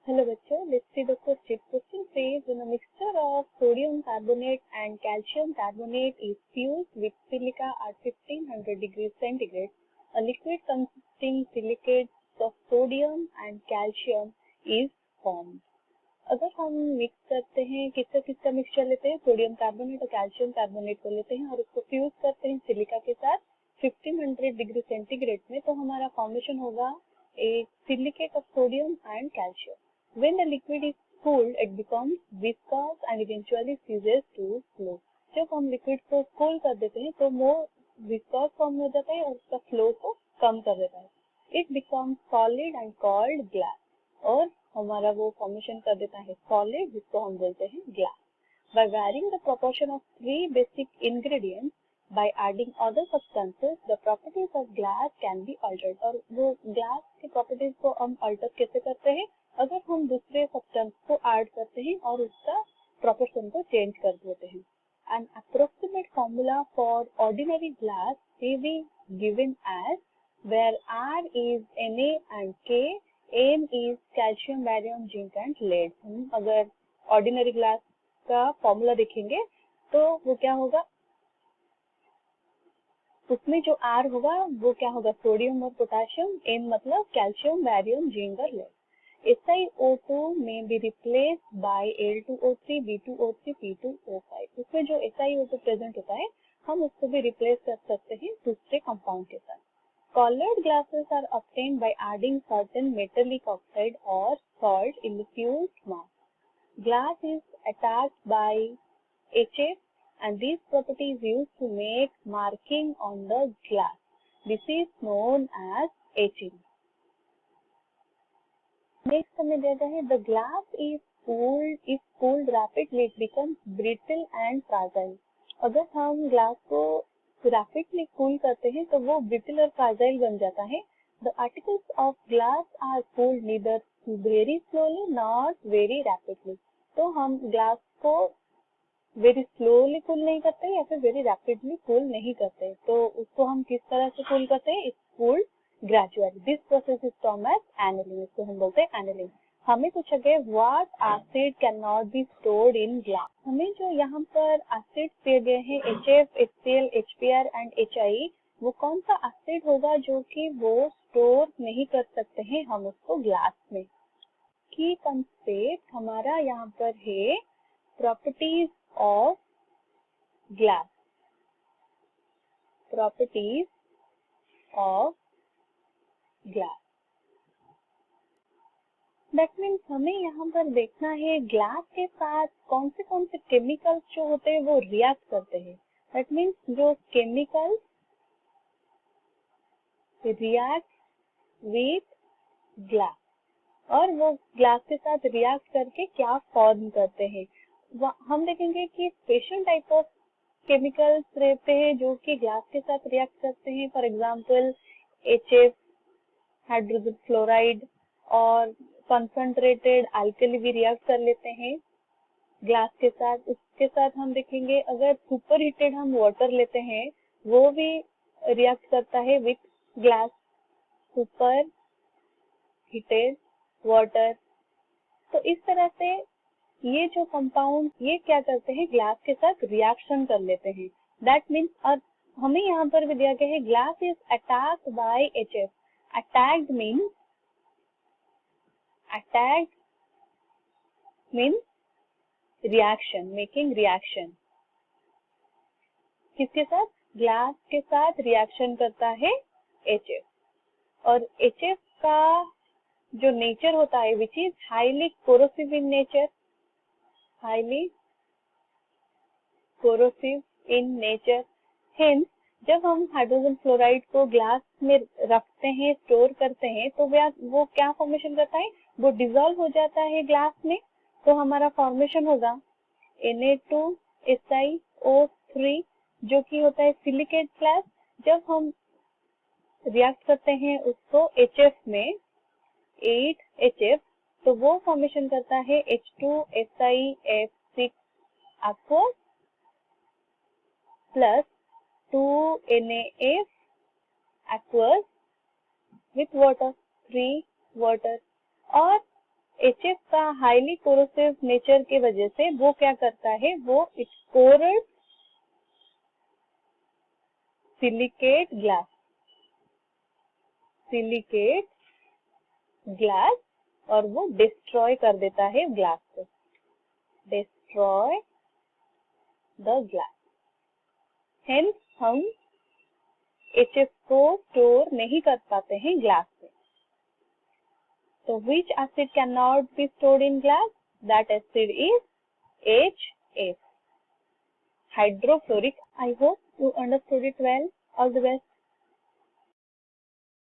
Hello bachcho, let's see the question. Question says when a mixture of sodium carbonate and calcium carbonate is fused with silica at 1500 degrees centigrade, a liquid consisting silicates of sodium and calcium is formed. अगर हम mix करते हैं किसका mixture लेते हैं, sodium carbonate और calcium carbonate को लेते हैं और उसको फ्यूज करते हैं सिलिका के साथ 1500 डिग्री सेंटीग्रेड में, तो हमारा फॉर्मेशन होगा एक silicate of sodium and calcium. When the liquid is cooled, it becomes viscous and eventually ceases to flow. जब हम लिक्विड को कूल कर देते हैं तो वो विस्कॉस फॉर्म हो जाता है और उसका फ्लो को कम कर देता है. It becomes solid and called glass. और हमारा वो फॉर्मेशन कर देता है सॉलिड, जिसको हम बोलते हैं glass. By varying the proportion of three basic ingredients, by adding other substances, the properties of glass can be altered. और वो ग्लास के प्रॉपर्टीज को हम अल्टर कैसे करते हैं, अगर हम दूसरे सब्सटेंस को ऐड करते हैं और उसका प्रोपोर्शन को चेंज कर देते हैं. An approximate formula for ordinary glass may be given as where R is Na and K, M is calcium, barium, zinc and lead. हम अगर ऑर्डिनरी ग्लास का फॉर्मूला देखेंगे तो वो क्या होगा, उसमें जो R होगा वो क्या होगा, सोडियम और पोटेशियम, M मतलब कैल्शियम, बैरियम, जिंक और lead. SiO2 may be replaced by L2O3, B2O3, P2O5. उसमें जो SiO2 प्रेजेंट होता है हम उसको भी रिप्लेस कर सकते हैं दूसरे कंपाउंड के साथ. Colored glasses are obtained by adding certain metallic oxide or salt in the fused mass. Glass is attacked by HF and this property is used to make marking on the glass. This is known as etching. Next हमें दिया है the glass is cooled rapidly it becomes brittle and fragile. अगर हम glass को rapidly cool करते हैं तो वो ब्रिटल और फ्राजाइल बन जाता है. The articles of glass are cooled neither very slowly not very rapidly. तो हम ग्लास को वेरी स्लोली कूल नहीं करते या फिर वेरी रैपिडली कूल नहीं करते. तो उसको हम किस तरह से कूल करते हैं, it's cooled gradually. This process is termed as annealing. इसको हम बोलते हैं एनेलिंग. हमें पूछा गया what acid can not be stored in glass. हमें जो यहाँ पर एसिड दिए गए हैं HF, HCl, HBr and HI, वो कौन सा एसिड होगा जो कि वो स्टोर नहीं कर सकते हैं हम उसको ग्लास में. की कंसेप्ट हमारा यहाँ पर है properties of glass. Properties of glass. That means हमें यहाँ पर देखना है ग्लास के साथ कौन से केमिकल्स जो होते हैं वो रिएक्ट करते हैं. दैट मीन्स जो केमिकल्स रिएक्ट विथ ग्लास और वो ग्लास के साथ रिएक्ट करके क्या फॉर्म करते हैं. हम देखेंगे कि स्पेशल टाइप ऑफ केमिकल्स रहते हैं जो कि ग्लास के साथ रिएक्ट करते हैं. For example HF, hydrogen fluoride और कंसंट्रेटेड अल्कली भी रिएक्ट कर लेते हैं ग्लास के साथ. उसके साथ हम देखेंगे अगर सुपर हीटेड हम वाटर लेते हैं वो भी रिएक्ट करता है with glass. Super heated water. तो इस तरह से ये जो कंपाउंड ये क्या करते हैं, ग्लास के साथ रिएक्शन कर लेते हैं. दैट मीन्स और हमें यहाँ पर भी दिया गया है glass is attacked by HF. Attacked means reaction, making reaction. किसके साथ, ग्लास के साथ रिएक्शन करता है HF. और HF का जो नेचर होता है which is highly corrosive in nature. Highly corrosive in nature. Hence जब हम हाइड्रोजन फ्लोराइड को ग्लास में रखते हैं, स्टोर करते हैं, तो वो क्या फॉर्मेशन करता है, वो डिसॉल्व हो जाता है ग्लास में. तो हमारा फॉर्मेशन होगा Na2SiO3 जो कि होता है सिलिकेट ग्लास. जब हम रिएक्ट करते हैं उसको HF में 8HF, तो वो फॉर्मेशन करता है H2SiF6 aqueous plus 2NaF aqueous with water, 3 water. और HF का हाईली कोरोसिव नेचर के वजह से वो क्या करता है, वो इट कोरस सिलिकेट ग्लास और वो डिस्ट्रॉय कर देता है ग्लास को, डिस्ट्रॉय द ग्लास। हेंस हम HF को स्टोर नहीं कर पाते हैं ग्लास में। So which acid cannot be stored in glass? That acid is HF, hydrofluoric. I hope you understood it well. All the best.